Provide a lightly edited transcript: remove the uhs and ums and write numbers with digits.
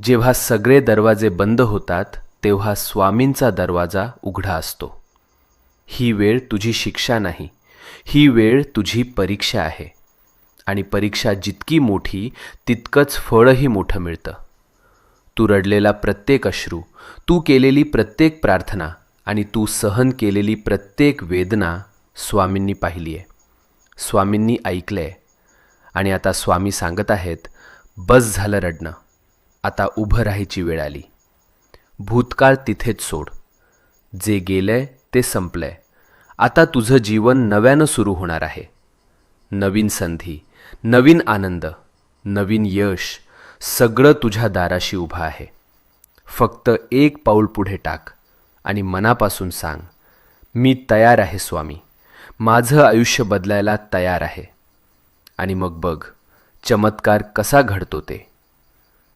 जेव्हा सगळे दरवाजे बंद होतात तेव्हा स्वामींचा दरवाजा उघडा असतो. ही वेळ तुझी शिक्षा नाही, ही वेळ तुझी परीक्षा आहे. आणि परीक्षा जितकी मोठी तितकंच फळही मोठं मिळतं. तू रडलेला प्रत्येक अश्रू, तू केलेली प्रत्येक प्रार्थना आणि तू सहन केलेली प्रत्येक वेदना स्वामींनी पाहिली आहे, स्वामींनी ऐकलं आहे. आणि आता स्वामी सांगत आहेत, बस झालं रडणं, आता उभं राहायची वेळ आली. भूतकाळ तिथेच सोड. जे गेलंय ते संपलंय. आता तुझं जीवन नव्यानं सुरू होणार आहे. नवीन संधी, नवीन आनंद, नवीन यश, सगळं तुझ्या दाराशी उभं आहे. फक्त एक पाऊल पुढे टाक आणि मनापासून सांग, मी तयार आहे स्वामी, माझं आयुष्य बदलायला तयार आहे. आणि मग बघ चमत्कार कसा घडतो ते.